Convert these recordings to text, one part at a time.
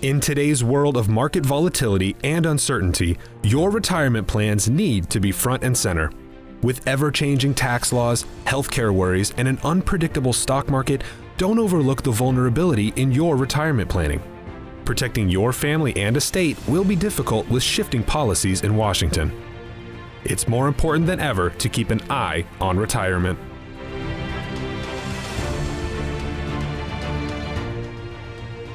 In today's world of market volatility and uncertainty, your retirement plans need to be front and center. With ever-changing tax laws, healthcare worries, and an unpredictable stock market, don't overlook the vulnerability in your retirement planning. Protecting your family and estate will be difficult with shifting policies in Washington. It's more important than ever to keep an eye on retirement.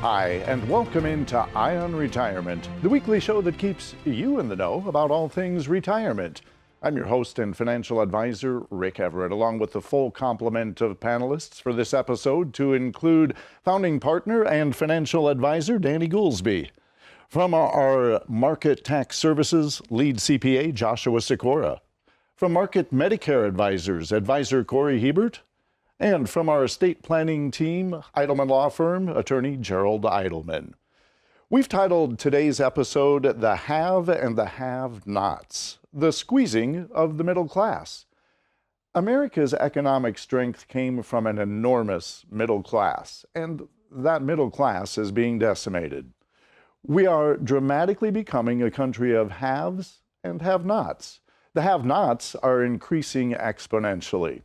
Hi, and welcome into Eye on Retirement, the weekly show that keeps you in the know about all things retirement. I'm your host and financial advisor, Rick Everett, along with the full complement of panelists for this episode to include founding partner and financial advisor Danny Goolsby. From our Market Tax Services lead CPA Joshua Cicora. From Market Medicare Advisors, Advisor Cory Hiebert. And from our estate planning team, Eidelman Law Firm, attorney Gerald Eidelman. We've titled today's episode, The Have and the Have-Nots, the squeezing of the middle class. America's economic strength came from an enormous middle class, and that middle class is being decimated. We are dramatically becoming a country of haves and have-nots. The have-nots are increasing exponentially.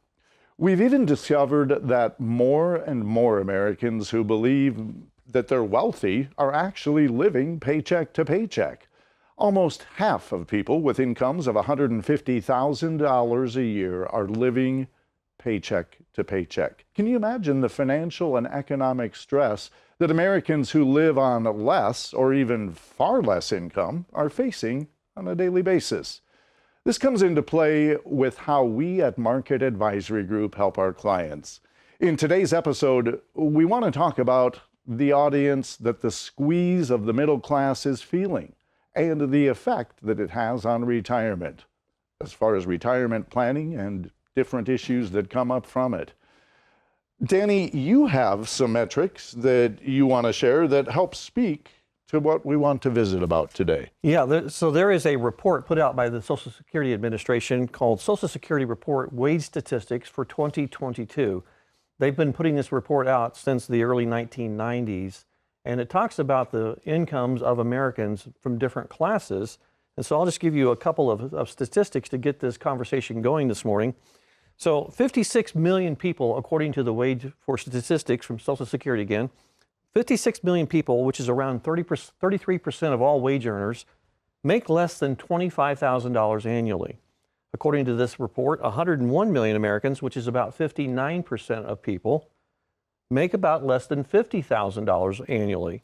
We've even discovered that more and more Americans who believe that they're wealthy are actually living paycheck to paycheck. Almost half of people with incomes of $150,000 a year are living paycheck to paycheck. Can you imagine the financial and economic stress that Americans who live on less or even far less income are facing on a daily basis? This comes into play with how we at Market Advisory Group help our clients. In today's episode, we want to talk about the audience that the squeeze of the middle class is feeling and the effect that it has on retirement, as far as retirement planning and different issues that come up from it. Danny, you have some metrics that you want to share that help speak to what we want to visit about today. Yeah, so there is a report put out by the Social Security Administration called Social Security Report Wage Statistics for 2022. They've been putting this report out since the early 1990s, and it talks about the incomes of Americans from different classes. And so I'll just give you a couple of statistics to get this conversation going this morning. So 56 million people, according to the Wage for Statistics from Social Security again, 56 million people, which is around 33% of all wage earners, make less than $25,000 annually. According to this report, 101 million Americans, which is about 59% of people, make about less than $50,000 annually.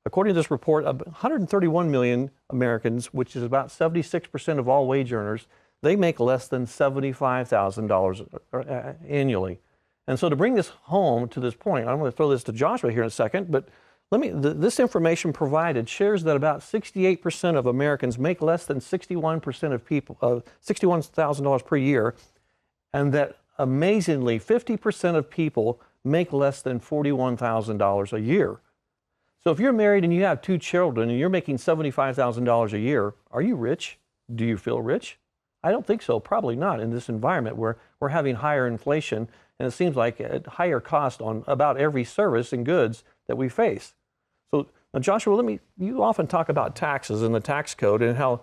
According to this report, 131 million Americans, which is about 76% of all wage earners, they make less than $75,000 annually. And so to bring this home to this point, I'm going to throw this to Joshua here in a second, but this information provided shares that about 68% of Americans make less than 61% of people, $61,000 per year, and that amazingly 50% of people make less than $41,000 a year. So if you're married and you have two children and you're making $75,000 a year, are you rich? Do you feel rich? I don't think so, probably not in this environment where we're having higher inflation and it seems like a higher cost on about every service and goods that we face. So now Joshua, you often talk about taxes and the tax code and how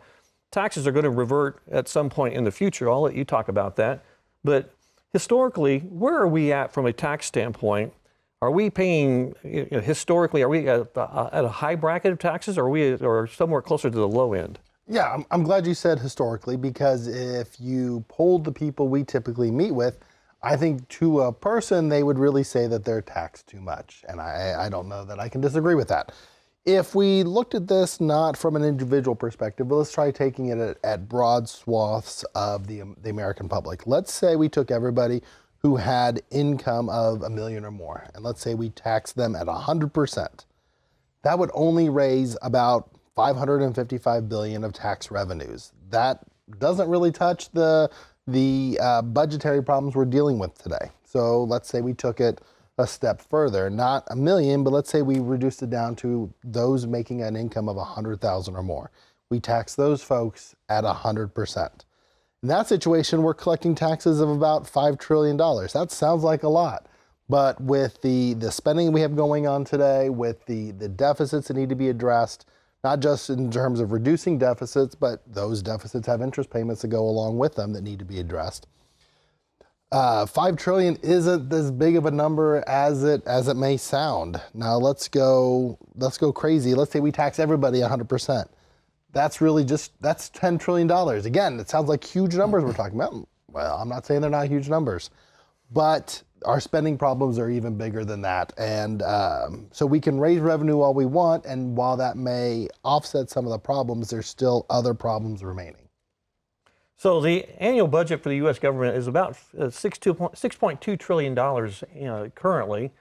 taxes are going to revert at some point in the future. I'll let you talk about that. But historically, where are we at from a tax standpoint? Are we paying, historically, are we at a high bracket of taxes or somewhere closer to the low end? Yeah, I'm glad you said historically, because if you polled the people we typically meet with, I think to a person, they would really say that they're taxed too much. And I don't know that I can disagree with that. If we looked at this not from an individual perspective, but let's try taking it at broad swaths of the American public. Let's say we took everybody who had income of $1 million or more, and let's say we taxed them at 100%. That would only raise about $555 billion of tax revenues. That doesn't really touch the budgetary problems we're dealing with today. So let's say we took it a step further, not $1 million, but let's say we reduced it down to those making an income of $100,000 or more. We tax those folks at 100%. In that situation, we're collecting taxes of about $5 trillion. That sounds like a lot, But with the spending we have going on today, with the deficits that need to be addressed, not just in terms of reducing deficits, but those deficits have interest payments that go along with them that need to be addressed. $5 trillion isn't as big of a number as it may sound. Now let's go crazy. Let's say we tax everybody 100%. That's $10 trillion. Again, it sounds like huge numbers we're talking about. Well, I'm not saying they're not huge numbers, but our spending problems are even bigger than that. And so we can raise revenue all we want, and while that may offset some of the problems, there's still other problems remaining. So the annual budget for the U.S. government is about $6.2 trillion currently.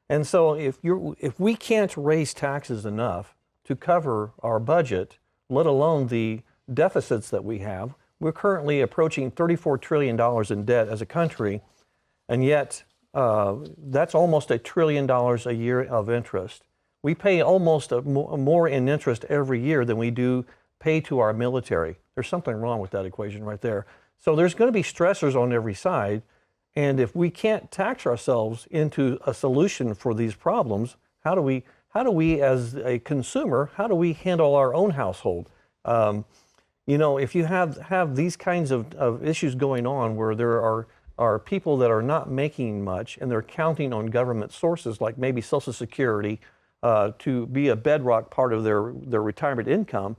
And so if we can't raise taxes enough to cover our budget, let alone the deficits that we have, we're currently approaching $34 trillion in debt as a country. And yet, that's almost $1 trillion a year of interest. We pay almost more in interest every year than we do pay to our military. There's something wrong with that equation right there. So there's going to be stressors on every side. And if we can't tax ourselves into a solution for these problems, how do we as a consumer, how do we handle our own household? If you have these kinds of issues going on where there are people that are not making much and they're counting on government sources like maybe Social Security to be a bedrock part of their retirement income,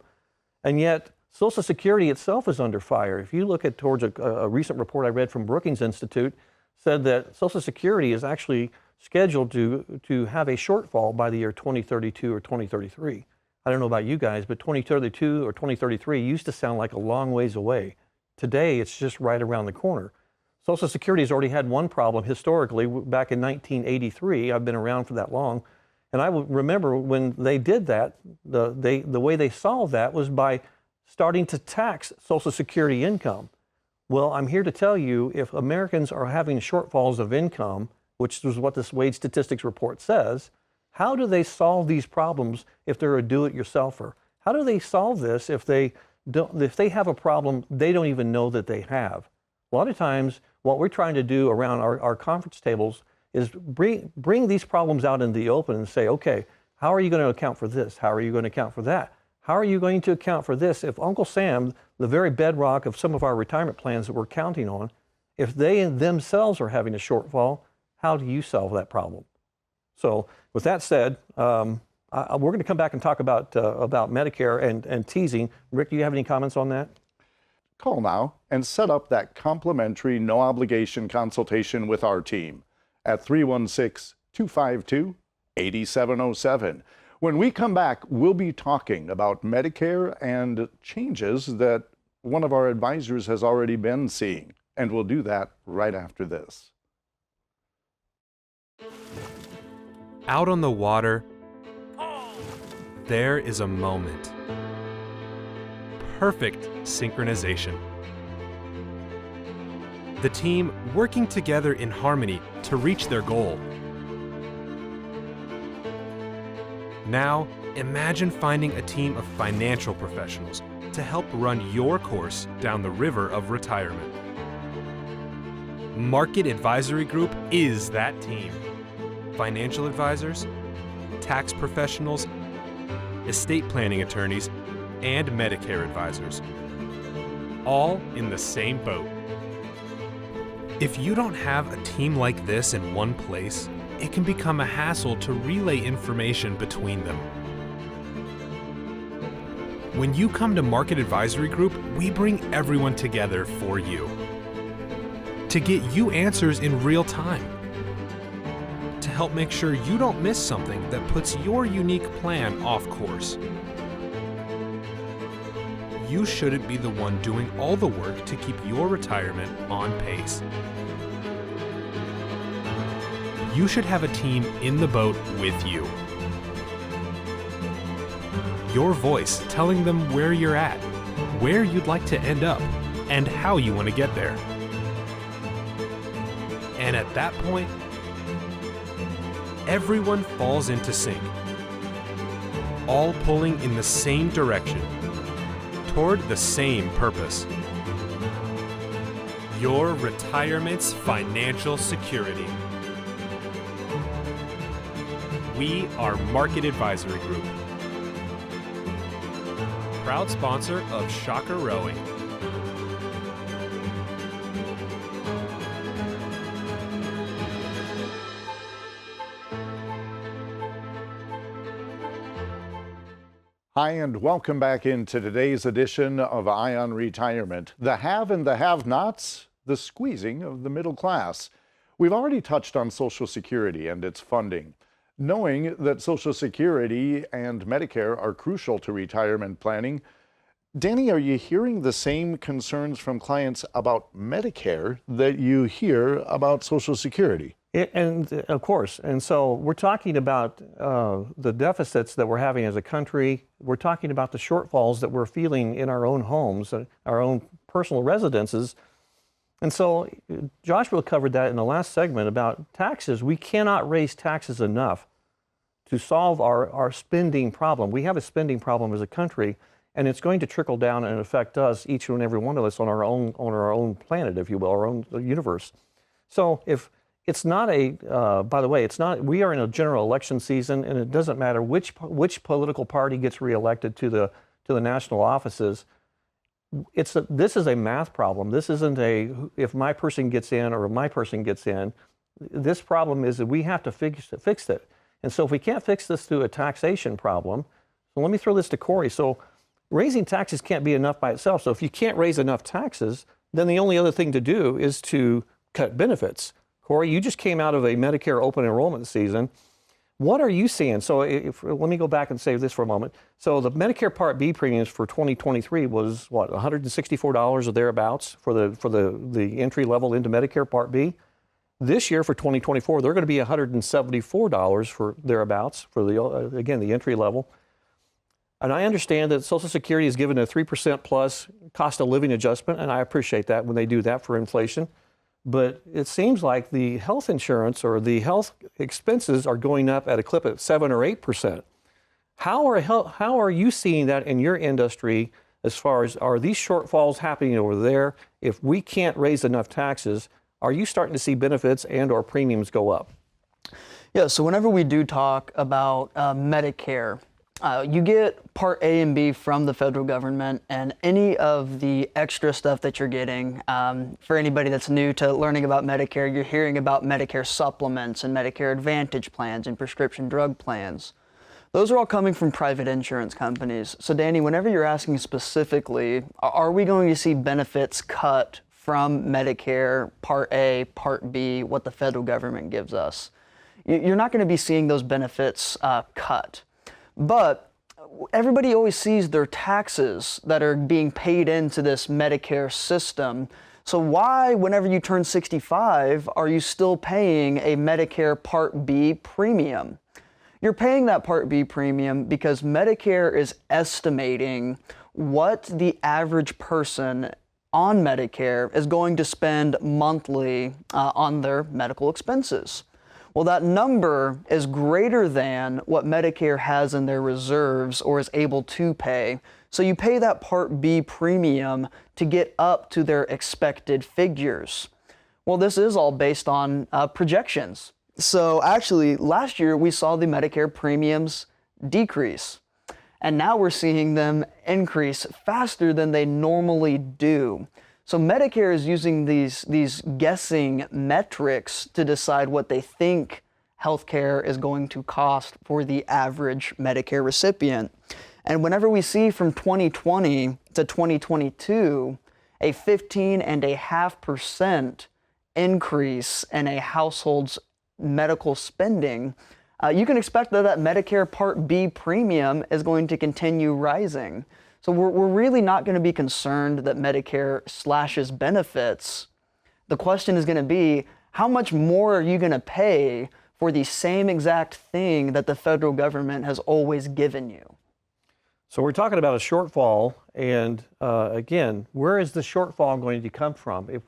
and yet Social Security itself is under fire. If you look towards a recent report I read from Brookings Institute, said that Social Security is actually scheduled to have a shortfall by the year 2032 or 2033. I don't know about you guys, but 2032 or 2033 used to sound like a long ways away. Today, it's just right around the corner. Social Security has already had one problem historically back in 1983. I've been around for that long. And I remember when they did that, the way they solved that was by starting to tax Social Security income. Well, I'm here to tell you, if Americans are having shortfalls of income, which is what this wage statistics report says, how do they solve these problems if they're a do-it-yourselfer? How do they solve this if they have a problem they don't even know that they have? A lot of times, what we're trying to do around our conference tables is bring these problems out in the open and say, okay, how are you going to account for this? How are you going to account for that? How are you going to account for this? If Uncle Sam, the very bedrock of some of our retirement plans that we're counting on, if they themselves are having a shortfall, how do you solve that problem? So with that said, we're going to come back and talk about Medicare and teasing. Rick, do you have any comments on that? Call now and set up that complimentary, no-obligation consultation with our team at 316-252-8707. When we come back, we'll be talking about Medicare and changes that one of our advisors has already been seeing, and we'll do that right after this. Out on the water, there is a moment. Perfect synchronization. The team working together in harmony to reach their goal. Now, imagine finding a team of financial professionals to help run your course down the river of retirement. Market Advisory Group is that team. Financial advisors, tax professionals, estate planning attorneys, and Medicare advisors, all in the same boat. If you don't have a team like this in one place, it can become a hassle to relay information between them. When you come to Market Advisory Group, we bring everyone together for you to get you answers in real time, to help make sure you don't miss something that puts your unique plan off course. You shouldn't be the one doing all the work to keep your retirement on pace. You should have a team in the boat with you. Your voice telling them where you're at, where you'd like to end up, and how you want to get there. And at that point, everyone falls into sync, all pulling in the same direction, toward the same purpose. Your retirement's financial security. We are Market Advisory Group, proud sponsor of Shocker Rowing. Hi, and welcome back into today's edition of Eye on Retirement. The have and the have-nots, the squeezing of the middle class. We've already touched on Social Security and its funding. Knowing that Social Security and Medicare are crucial to retirement planning, Danny, are you hearing the same concerns from clients about Medicare that you hear about Social Security? And of course, and so we're talking about the deficits that we're having as a country. We're talking about the shortfalls that we're feeling in our own homes, our own personal residences. And so Joshua covered that in the last segment about taxes. We cannot raise taxes enough to solve our spending problem. We have a spending problem as a country, and it's going to trickle down and affect us, each and every one of us, on our own planet, if you will, our own universe. So if it's not by the way, we are in a general election season, and it doesn't matter which political party gets reelected to the national offices. This is a math problem. This isn't if my person gets in or my person gets in. This problem is that we have to fix it. And so if we can't fix this through a taxation problem, so let me throw this to Cory. So raising taxes can't be enough by itself. So if you can't raise enough taxes, then the only other thing to do is to cut benefits. Cory, you just came out of a Medicare open enrollment season. What are you seeing? So let me go back and say this for a moment. So the Medicare Part B premiums for 2023 was what, $164 or thereabouts for the entry level into Medicare Part B. This year for 2024, they're going to be $174 for thereabouts for the entry level. And I understand that Social Security is given a 3% plus cost of living adjustment, and I appreciate that when they do that for inflation. But it seems like the health insurance or the health expenses are going up at a clip of 7 or 8%. How are you seeing that in your industry as far as, are these shortfalls happening over there? If we can't raise enough taxes, are you starting to see benefits and or premiums go up? Yeah, so whenever we do talk about Medicare, you get Part A and B from the federal government, and any of the extra stuff that you're getting, for anybody that's new to learning about Medicare, you're hearing about Medicare supplements and Medicare Advantage plans and prescription drug plans. Those are all coming from private insurance companies. So Danny, whenever you're asking specifically, are we going to see benefits cut from Medicare Part A, Part B, what the federal government gives us? You're not going to be seeing those benefits cut. But everybody always sees their taxes that are being paid into this Medicare system. So why, whenever you turn 65, are you still paying a Medicare Part B premium? You're paying that Part B premium because Medicare is estimating what the average person on Medicare is going to spend monthly on their medical expenses. Well, that number is greater than what Medicare has in their reserves or is able to pay. So you pay that Part B premium to get up to their expected figures. Well, this is all based on projections. So actually, last year we saw the Medicare premiums decrease, and now we're seeing them increase faster than they normally do. So Medicare is using these guessing metrics to decide what they think healthcare is going to cost for the average Medicare recipient. And whenever we see from 2020 to 2022 a 15.5% increase in a household's medical spending, you can expect that Medicare Part B premium is going to continue rising. So we're really not going to be concerned that Medicare slashes benefits. The question is going to be, how much more are you going to pay for the same exact thing that the federal government has always given you? So we're talking about a shortfall, and again, where is the shortfall going to come from? If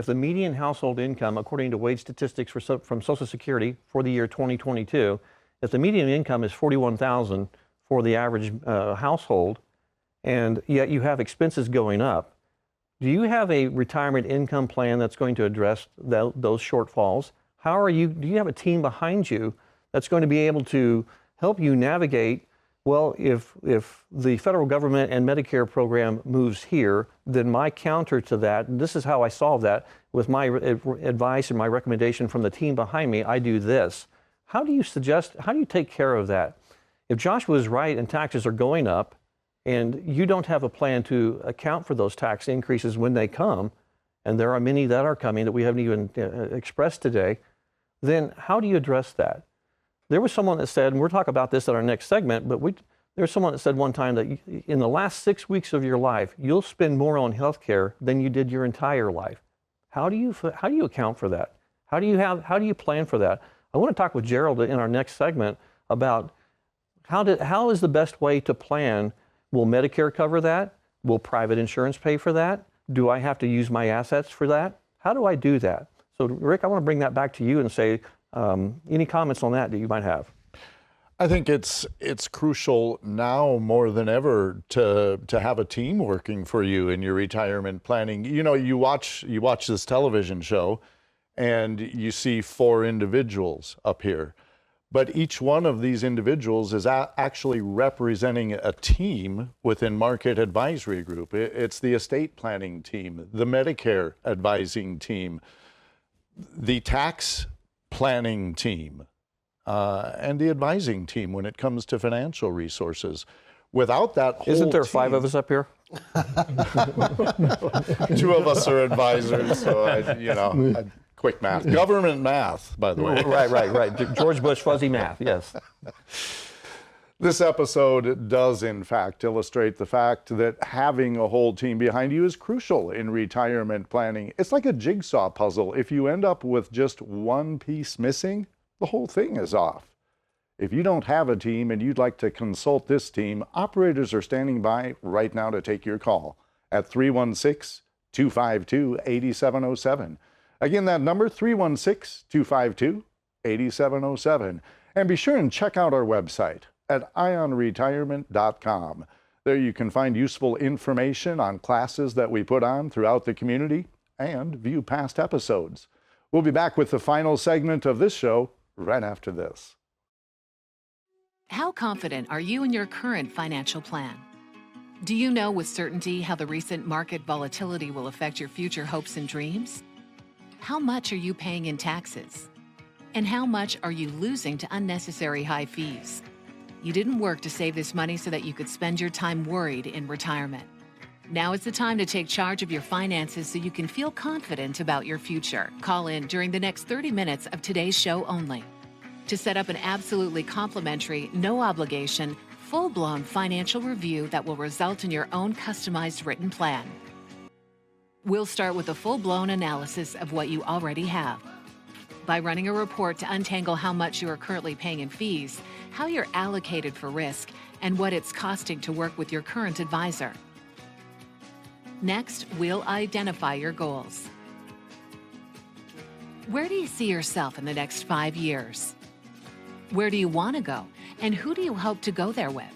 the median household income, according to wage statistics from Social Security for the year 2022, if the median income is $41,000 for the average household, and yet you have expenses going up, do you have a retirement income plan that's going to address those shortfalls? Do you have a team behind you that's going to be able to help you navigate, well, if the federal government and Medicare program moves here, then my counter to that, and this is how I solve that, with my advice and my recommendation from the team behind me, I do this. How do you take care of that? If Joshua is right and taxes are going up, and you don't have a plan to account for those tax increases when they come, and there are many that are coming that we haven't even expressed today, then how do you address that? There was someone that said, and we'll talk about this in our next segment, but there's someone that said one time that in the last 6 weeks of your life, you'll spend more on healthcare than you did your entire life. How do you account for that? How do you plan for that? I want to talk with Gerald in our next segment about how is the best way to plan. Will Medicare cover that? Will private insurance pay for that? Do I have to use my assets for that? How do I do that? So Rick, I want to bring that back to you and say, any comments on that you might have? I think it's crucial now more than ever to have a team working for you in your retirement planning. You know, you watch this television show and you see 4 individuals up here, but each one of these individuals is actually representing a team within Market Advisory Group. It's the estate planning team, the Medicare advising team, the tax planning team, and the advising team when it comes to financial resources. Without that whole Isn't there team, 5 of us up here? 2 of us are advisors, so quick math. Government math, by the way. Right. George Bush fuzzy math, yes. This episode does, in fact, illustrate the fact that having a whole team behind you is crucial in retirement planning. It's like a jigsaw puzzle. If you end up with just one piece missing, the whole thing is off. If you don't have a team and you'd like to consult this team, operators are standing by right now to take your call at 316-252-8707. Again, that number, 316-252-8707. And be sure and check out our website at ionretirement.com. There you can find useful information on classes that we put on throughout the community and view past episodes. We'll be back with the final segment of this show right after this. How confident are you in your current financial plan? Do you know with certainty how the recent market volatility will affect your future hopes and dreams? How much are you paying in taxes? And how much are you losing to unnecessary high fees? You didn't work to save this money so that you could spend your time worried in retirement. Now is the time to take charge of your finances so you can feel confident about your future. Call in during the next 30 minutes of today's show only to set up an absolutely complimentary, no obligation, full-blown financial review that will result in your own customized written plan. We'll start with a full-blown analysis of what you already have. By running a report to untangle how much you are currently paying in fees, how you're allocated for risk, and what it's costing to work with your current advisor. Next, we'll identify your goals. Where do you see yourself in the next 5 years? Where do you want to go, and who do you hope to go there with?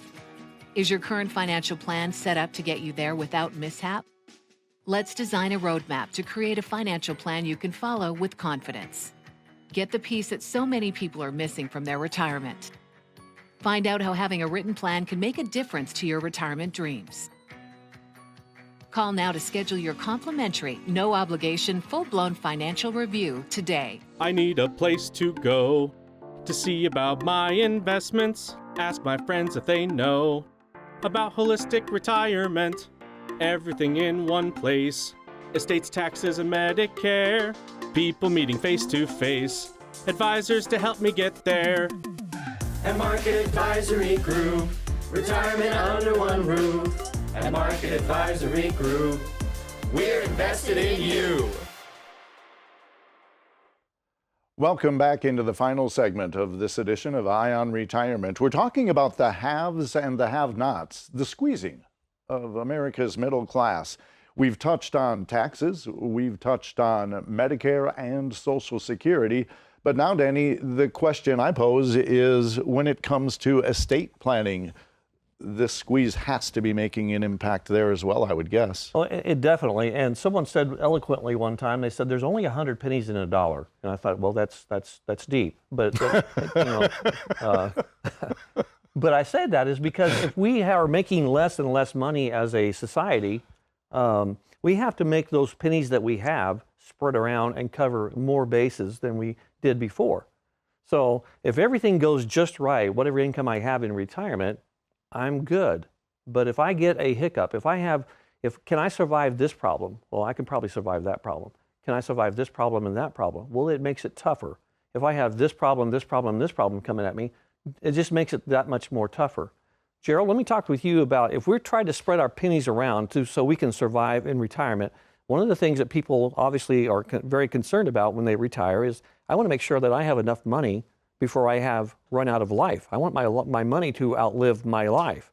Is your current financial plan set up to get you there without mishap? Let's design a roadmap to create a financial plan you can follow with confidence. Get the piece that so many people are missing from their retirement. Find out how having a written plan can make a difference to your retirement dreams. Call now to schedule your complimentary, no obligation, full-blown financial review today. I need a place to go to see about my investments. Ask my friends if they know about holistic retirement. Everything in one place. Estates, taxes, and Medicare. People meeting face to face. Advisors to help me get there. At Market Advisory Group. Retirement under one roof. At Market Advisory Group. We're invested in you. Welcome back into the final segment of this edition of Ion Retirement. We're talking about the haves and the have-nots, the squeezing of America's middle class. We've touched on taxes, we've touched on Medicare and Social Security, but now, Danny, the question I pose is when it comes to estate planning, this squeeze has to be making an impact there as well, I would guess. Well, it definitely. And someone said eloquently one time, they said, "There's only 100 pennies in a dollar." And I thought, well, that's deep. But but I said that is because if we are making less and less money as a society, we have to make those pennies that we have spread around and cover more bases than we did before. So if everything goes just right, whatever income I have in retirement, I'm good. But if I get a hiccup, can I survive this problem? Well, I can probably survive that problem. Can I survive this problem and that problem? Well, it makes it tougher. If I have this problem, this problem, this problem coming at me, it just makes it that much more tougher. Gerald, let me talk with you about if we're trying to spread our pennies around so we can survive in retirement. One of the things that people obviously are very concerned about when they retire is, I want to make sure that I have enough money before I have run out of life. I want my money to outlive my life.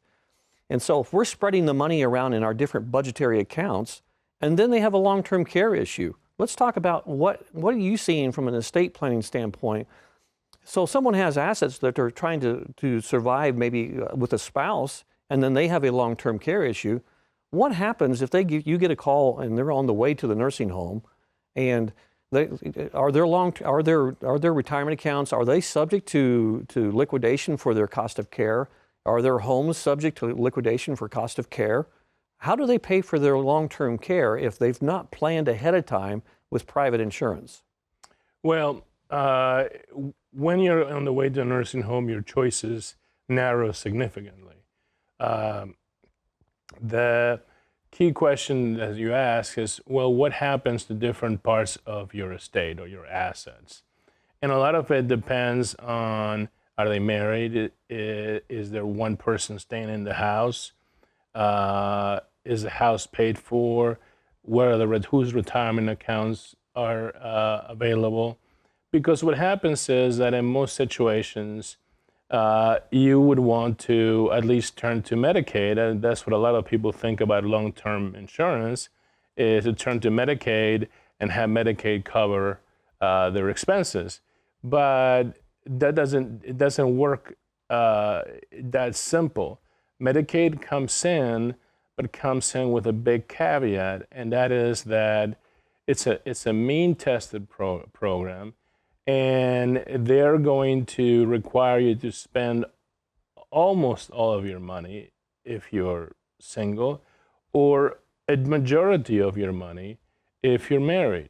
And so if we're spreading the money around in our different budgetary accounts, and then they have a long-term care issue, let's talk about what are you seeing from an estate planning standpoint? So someone has assets that they're trying to survive maybe with a spouse, and then they have a long-term care issue. What happens if you get a call and they're on the way to the nursing home, and are their retirement accounts, are they subject to liquidation for their cost of care? Are their homes subject to liquidation for cost of care? How do they pay for their long-term care if they've not planned ahead of time with private insurance? Well, when you're on the way to a nursing home, your choices narrow significantly. The key question that you ask is, well, what happens to different parts of your estate or your assets? And a lot of it depends on, are they married? Is there one person staying in the house? Is the house paid for? Whose retirement accounts are available? Because what happens is that in most situations, you would want to at least turn to Medicaid, and that's what a lot of people think about long-term insurance, is to turn to Medicaid and have Medicaid cover their expenses. But it doesn't work that simple. Medicaid comes in, but it comes in with a big caveat, and that is that it's a mean-tested program. And they're going to require you to spend almost all of your money if you're single, or a majority of your money if you're married.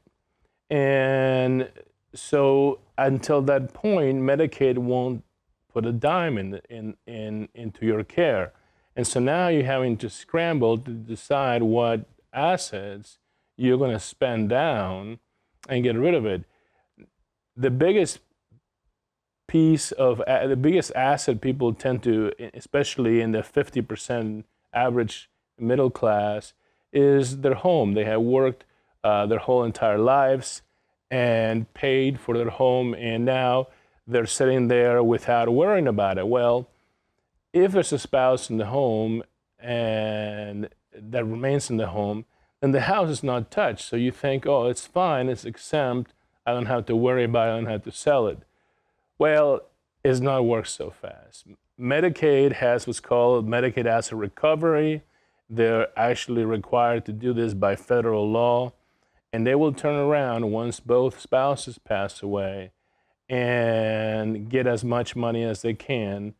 And so until that point, Medicaid won't put a dime into your care. And so now you're having to scramble to decide what assets you're going to spend down and get rid of it. The biggest asset people tend to, especially in the 50% average middle class, is their home. They have worked their whole entire lives and paid for their home, and now they're sitting there without worrying about it. Well, if there's a spouse in the home and that remains in the home, then the house is not touched. So you think, oh, it's fine, it's exempt, I don't have to worry about it, I don't have to sell it. Well, it's not worked so fast. Medicaid has what's called Medicaid Asset Recovery. They're actually required to do this by federal law, and they will turn around once both spouses pass away and get as much money as they can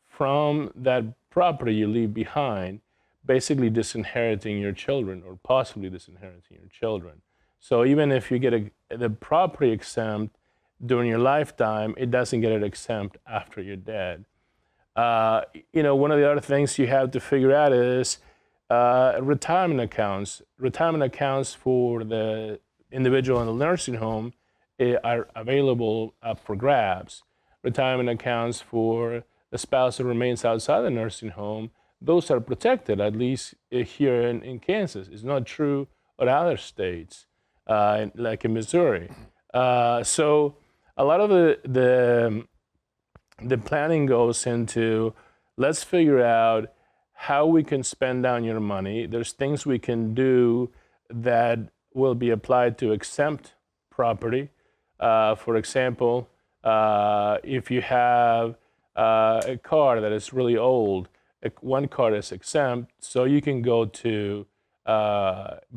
from that property you leave behind, basically disinheriting your children or possibly disinheriting your children. So even if you get the property exempt during your lifetime, it doesn't get it exempt after you're dead. One of the other things you have to figure out is retirement accounts. Retirement accounts for the individual in the nursing home are available up for grabs. Retirement accounts for the spouse that remains outside the nursing home, those are protected, at least here in Kansas. It's not true in other states, like in Missouri. So a lot of the planning goes into, let's figure out how we can spend down your money. There's things we can do that will be applied to exempt property. For example, if you have a car that is really old, one card is exempt, so you can go to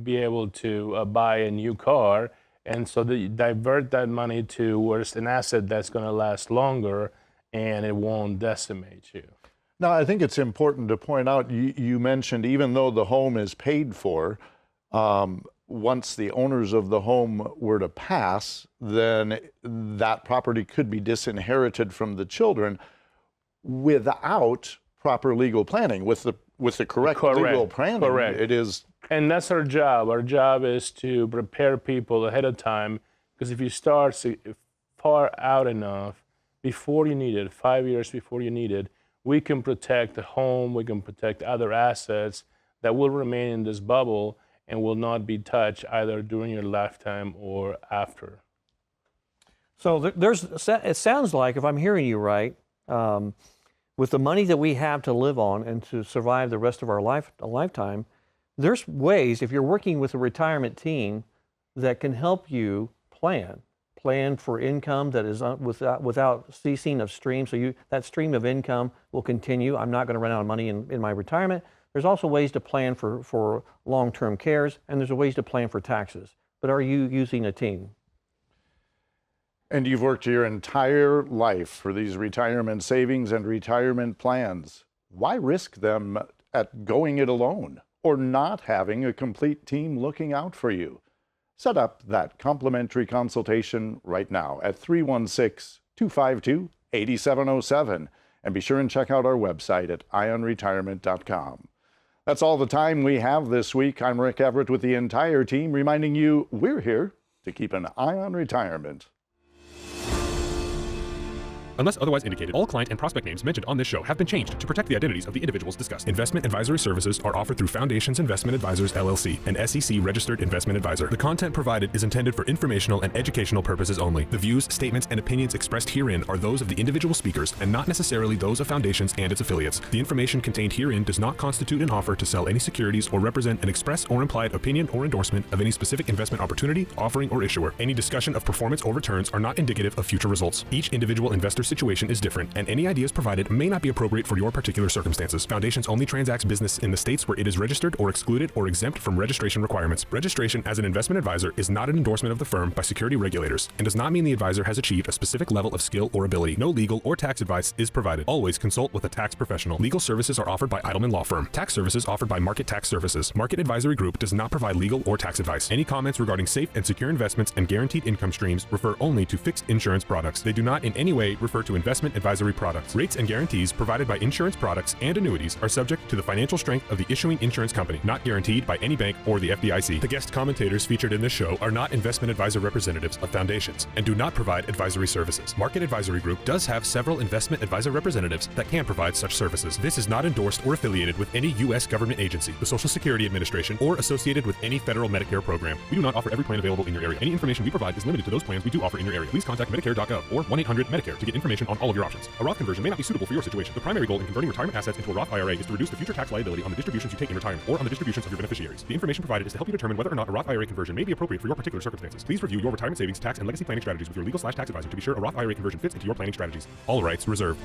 be able to buy a new car, and so that you divert that money towards an asset that's going to last longer and it won't decimate you. Now, I think it's important to point out, you mentioned even though the home is paid for, once the owners of the home were to pass, then that property could be disinherited from the children without proper legal planning. With the correct legal planning, correct. It is. And that's our job. Our job is to prepare people ahead of time, because if you start far out enough, before you need it, 5 years before you need it, we can protect the home, we can protect other assets that will remain in this bubble and will not be touched either during your lifetime or after. So it sounds like, if I'm hearing you right, with the money that we have to live on and to survive the rest of our lifetime, there's ways, if you're working with a retirement team, that can help you plan for income that is without ceasing of stream. So that stream of income will continue. I'm not going to run out of money in my retirement. There's also ways to plan for long-term cares, and there's ways to plan for taxes. But are you using a team? And you've worked your entire life for these retirement savings and retirement plans. Why risk them at going it alone or not having a complete team looking out for you? Set up that complimentary consultation right now at 316-252-8707. And be sure and check out our website at ionretirement.com. That's all the time we have this week. I'm Rick Everett with the entire team, reminding you we're here to keep an eye on retirement. Unless otherwise indicated, all client and prospect names mentioned on this show have been changed to protect the identities of the individuals discussed. Investment advisory services are offered through Foundations Investment Advisors LLC, an SEC-registered investment advisor. The content provided is intended for informational and educational purposes only. The views, statements, and opinions expressed herein are those of the individual speakers and not necessarily those of Foundations and its affiliates. The information contained herein does not constitute an offer to sell any securities or represent an express or implied opinion or endorsement of any specific investment opportunity, offering, or issuer. Any discussion of performance or returns are not indicative of future results. Each individual investor situation is different, and any ideas provided may not be appropriate for your particular circumstances. Foundations only transacts business in the states where it is registered or excluded or exempt from registration requirements. Registration as an investment advisor is not an endorsement of the firm by security regulators and does not mean the advisor has achieved a specific level of skill or ability. No legal or tax advice is provided. Always consult with a tax professional. Legal services are offered by Eidelman Law Firm. Tax services offered by Market Tax Services. Market Advisory Group does not provide legal or tax advice. Any comments regarding safe and secure investments and guaranteed income streams refer only to fixed insurance products. They do not in any way refer to investment advisory products. Rates and guarantees provided by insurance products and annuities are subject to the financial strength of the issuing insurance company, not guaranteed by any bank or the FDIC. The guest commentators featured in this show are not investment advisor representatives of Foundations and do not provide advisory services. Market Advisory Group does have several investment advisor representatives that can provide such services. This is not endorsed or affiliated with any U.S. government agency, the Social Security Administration, or associated with any federal Medicare program. We do not offer every plan available in your area. Any information we provide is limited to those plans we do offer in your area. Please contact Medicare.gov or 1-800-MEDICARE to get information on all of your options. A Roth conversion may not be suitable for your situation. The primary goal in converting retirement assets into a Roth IRA is to reduce the future tax liability on the distributions you take in retirement or on the distributions of your beneficiaries. The information provided is to help you determine whether or not a Roth IRA conversion may be appropriate for your particular circumstances. Please review your retirement savings, tax, and legacy planning strategies with your legal/tax advisor to be sure a Roth IRA conversion fits into your planning strategies. All rights reserved.